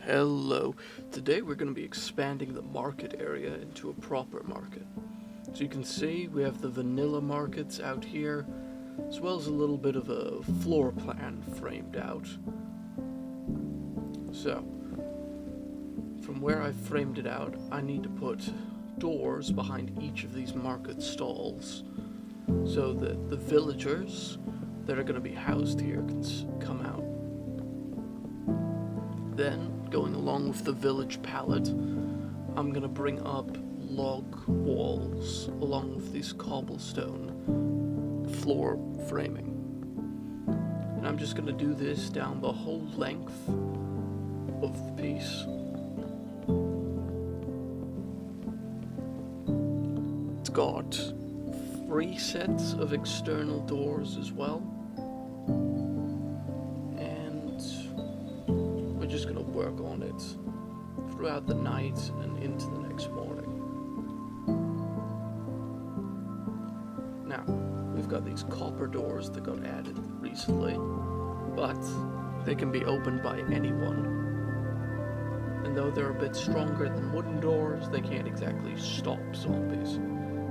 Hello. Today we're going to be expanding the market area into a proper market. So you can see we have the vanilla markets out here, as well as a little bit of a floor plan framed out. So, from where I've framed it out, I need to put doors behind each of these market stalls so that the villagers that are going to be housed here can come out. Then, going along with the village palette, I'm going to bring up log walls along with these cobblestone floor framing. And I'm just going to do this down the whole length of the piece. It's got 3 sets of external doors as well. Just going to work on it throughout the night and into the next morning. Now, we've got these copper doors that got added recently, but they can be opened by anyone. And though they're a bit stronger than wooden doors, they can't exactly stop zombies.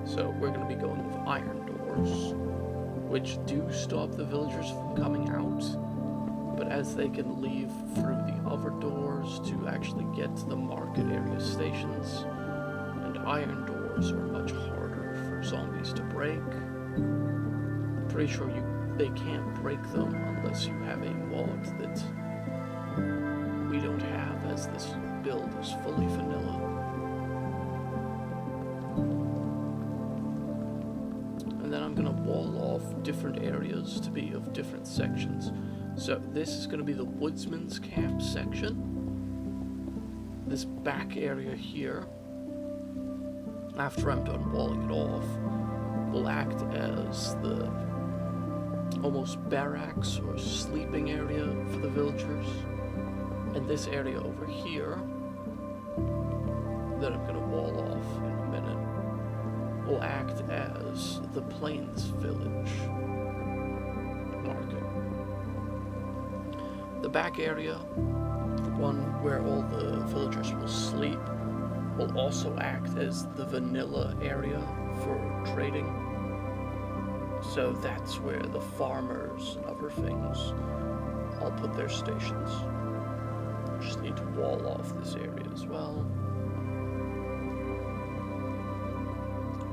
So we're going to be going with iron doors, which do stop the villagers from coming out. But as they can leave through the other doors to actually get to the market area stations, and iron doors are much harder for zombies to break. I'm pretty sure they can't break them unless you have a mod that we don't have, as this build is fully vanilla. And then I'm going to wall off different areas to be of different sections. So this is going to be the woodsman's camp section. This back area here, after I'm done walling it off, will act as the almost barracks or sleeping area for the villagers. And this area over here, that I'm going to wall off in a minute, will act as the Plains Village market. The back area, the one where all the villagers will sleep, will also act as the vanilla area for trading. So that's where the farmers and other things all put their stations. Just need to wall off this area as well.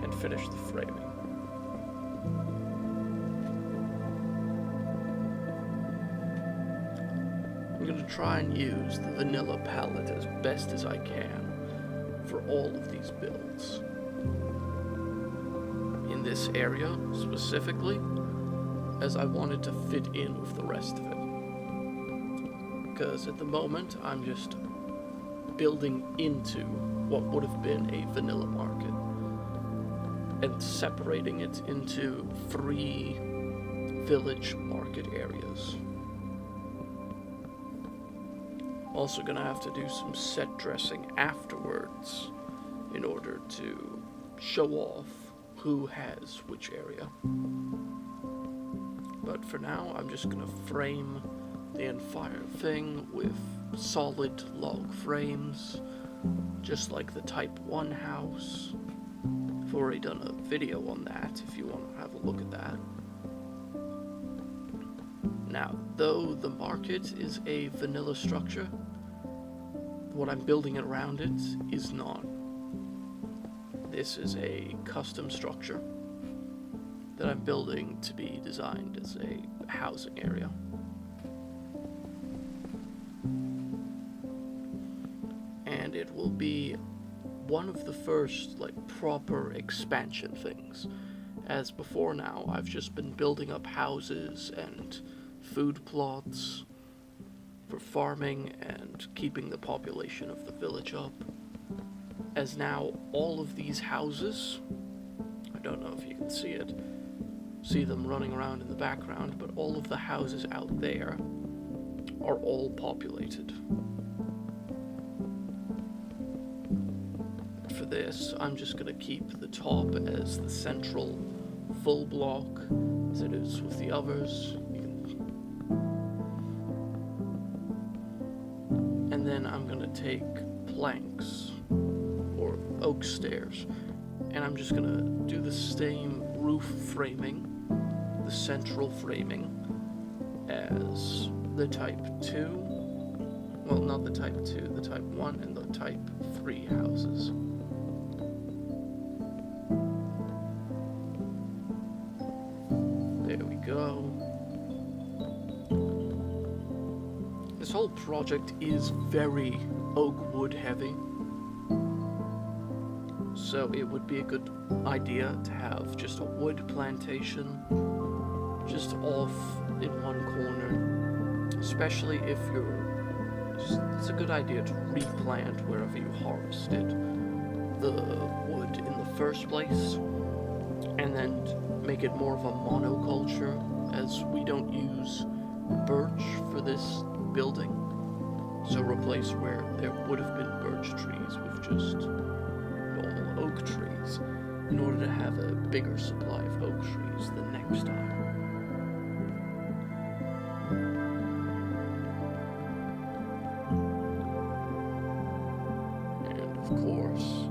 And finish the framing. I'm going to try and use the vanilla palette as best as I can for all of these builds. In this area specifically, as I wanted to fit in with the rest of it. Because at the moment, I'm just building into what would have been a vanilla market and separating it into 3 village market areas. Also gonna have to do some set dressing afterwards in order to show off who has which area. But for now, I'm just gonna frame the entire thing with solid log frames, just like the Type 1 house. I've already done a video on that if you want to have a look at that. Now, though the market is a vanilla structure, what I'm building around it is not. This is a custom structure that I'm building to be designed as a housing area. And it will be one of the first, proper expansion things. As before now, I've just been building up houses and food plots for farming and keeping the population of the village up. As now all of these houses, I don't know if you can see them running around in the background, but all of the houses out there are all populated. For this, I'm just going to keep the top as the central full block, as it is with the others. And then I'm gonna take planks or oak stairs, and I'm just gonna do the same roof framing, the central framing, as the type 2. Well, not the type 2, the type 1 and the type 3 houses. There we go. This whole project is very oak wood heavy, so it would be a good idea to have just a wood plantation just off in one corner, especially if it's a good idea to replant wherever you harvested the wood in the first place, and then make it more of a monoculture, as we don't use birch for this building, so replace where there would have been birch trees with just normal oak trees in order to have a bigger supply of oak trees the next time. And of course,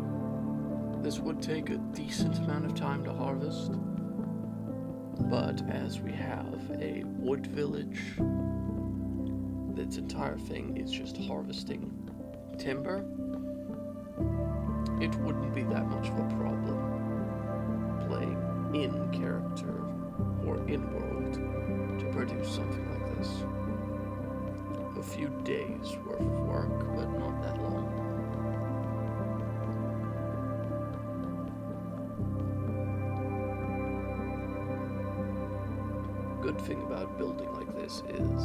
this would take a decent amount of time to harvest, but as we have a wood village, its entire thing is just harvesting timber, it wouldn't be that much of a problem playing in character or in world to produce something like this. A few days worth of work, but not that long. Good thing about building like this is,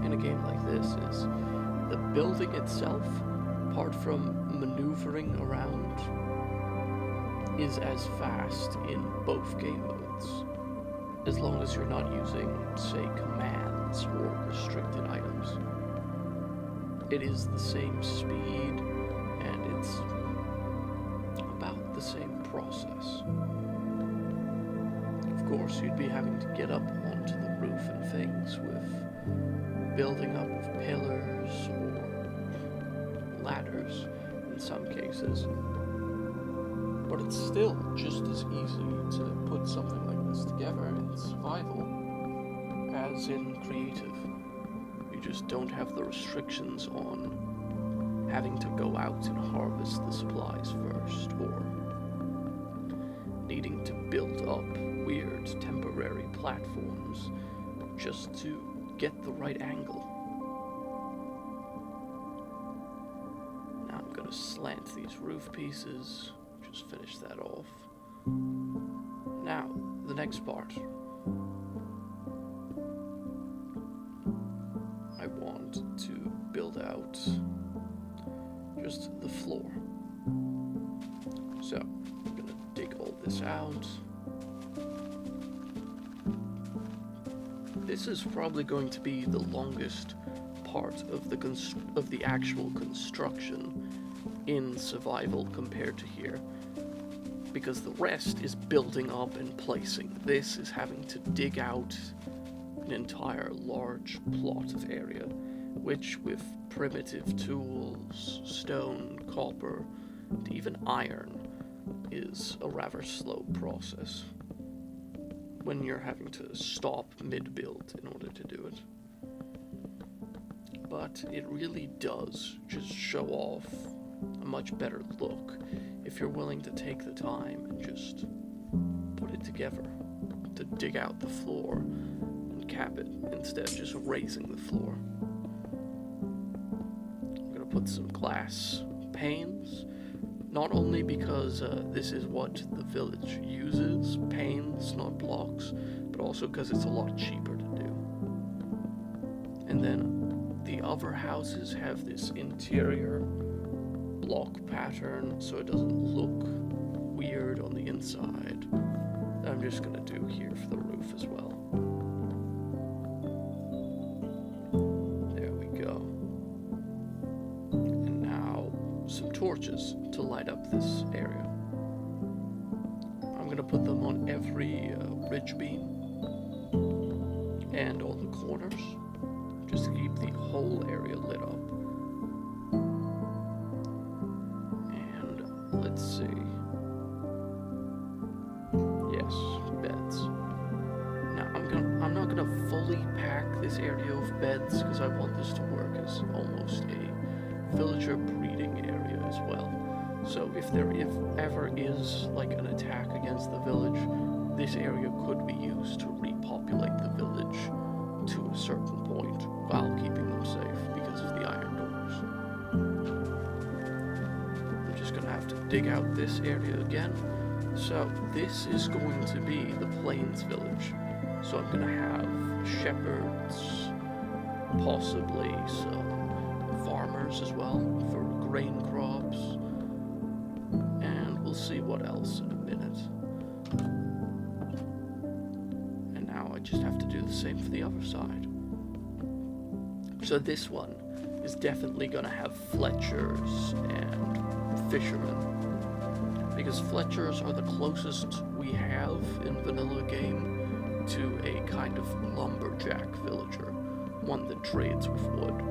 in a game like this, is the building itself, apart from maneuvering around, is as fast in both game modes, as long as you're not using, say, commands or restricted items. It is the same speed, and it's about the same process. Of course, you'd be having to get up onto the roof and things with building up with pillars or ladders in some cases. But it's still just as easy to put something like this together in survival as in creative. You just don't have the restrictions on having to go out and harvest the supplies first, or needing to build up weird temporary platforms just to get the right angle. Now I'm gonna slant these roof pieces, just finish that off. Now, the next part. I want to build out just the floor. So, I'm gonna dig all this out. This is probably going to be the longest part of the actual construction in survival compared to here, because the rest is building up and placing. This is having to dig out an entire large plot of area, which with primitive tools, stone, copper, and even iron, is a rather slow process when you're having to stop mid-build in order to do it. But it really does just show off a much better look if you're willing to take the time and just put it together, to dig out the floor and cap it instead of just raising the floor. I'm gonna put some glass panes, not only because this is what the village uses, panes, not blocks, but also because it's a lot cheaper to do. And then the other houses have this interior block pattern, so it doesn't look weird on the inside. I'm just gonna do here for the roof as well. There we go. And now some torches to light up this area. I'm gonna put them on every ridge beam and on the corners, just to keep the whole area lit up. let's see. Yes, beds. Now I'm not gonna fully pack this area of beds because I want this to work as almost a villager breeding area as well. So if there ever is like an attack against the village, this area could be used to repopulate the village to a certain point while keeping them safe because of the iron doors. I'm just gonna have to dig out this area again. So this is going to be the Plains village. So I'm gonna have shepherds, possibly some farmers as well for grain crops, and we'll see what else in a minute. And now I just have to do the same for the other side. So this one is definitely gonna have Fletchers and fishermen, because Fletchers are the closest we have in vanilla game to a kind of lumberjack villager, one that trades with wood.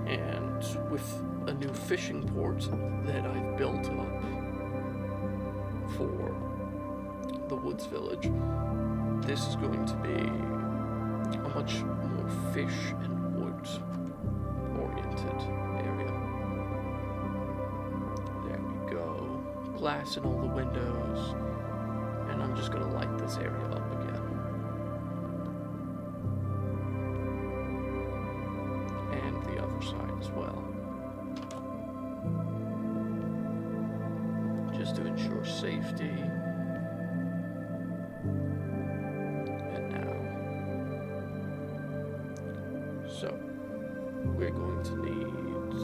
And with a new fishing port that I've built up for the Woods Village, this is going to be a much more fish and wood oriented area. There we go. Glass in all the windows. And I'm just gonna light this area up again. And the other side as well. Just to ensure safety. And now. So, we're going to need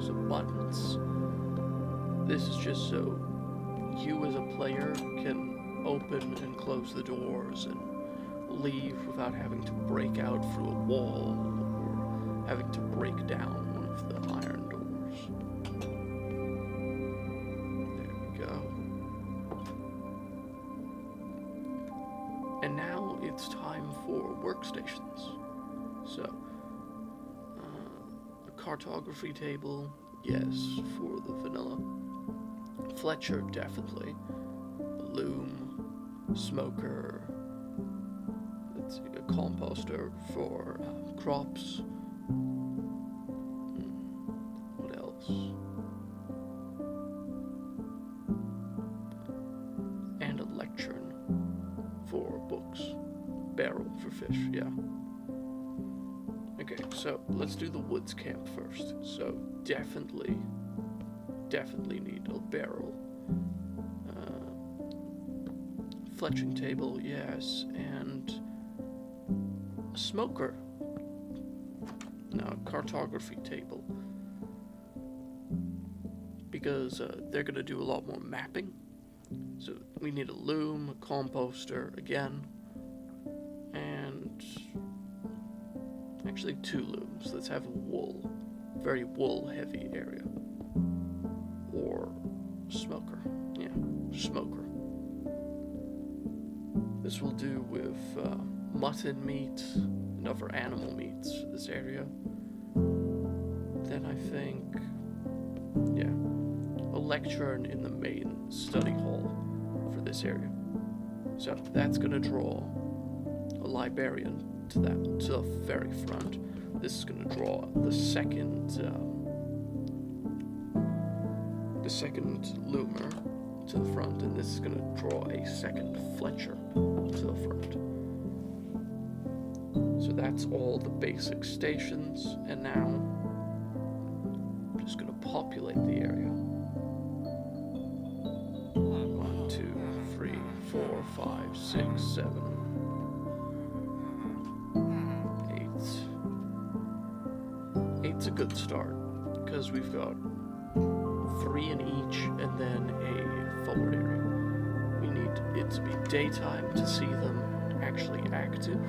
some buttons. This is just so you as a player can open and close the doors and leave without having to break out through a wall or having to break down one of the iron doors. There we go. And now it's time for workstations. So, a cartography table, yes, for the vanilla. Fletcher, definitely. Loom, smoker, let's see, a composter for crops. What else? And a lectern for books. Barrel for fish, yeah. Okay, so let's do the woods camp first. So definitely need a barrel. Fletching table, yes, and a smoker. No, a cartography table. Because they're going to do a lot more mapping. So we need a loom, a composter again, and actually 2 looms. Let's have a wool, very wool heavy area. Or smoker, yeah, smoker. This will do with mutton meat and other animal meats for this area. Then I think, yeah, a lectern in the main study hall for this area. So that's going to draw a librarian to the very front. This is going to draw the second loomer to the front, and this is going to draw a second Fletcher to the front. So that's all the basic stations, and now I'm just going to populate the area. 1, 2, 3, 4, 5, 6, 7, 8. 8's a good start, because we've got 3 in each, and then a forward area. We need it to be daytime to see them actually active.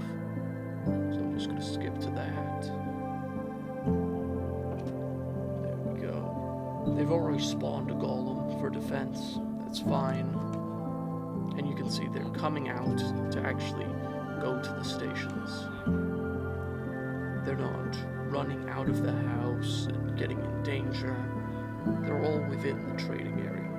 So I'm just going to skip to that. There we go. They've already spawned a golem for defense. That's fine. And you can see they're coming out to actually go to the stations. They're not running out of the house and getting in danger. They're all within the trading area.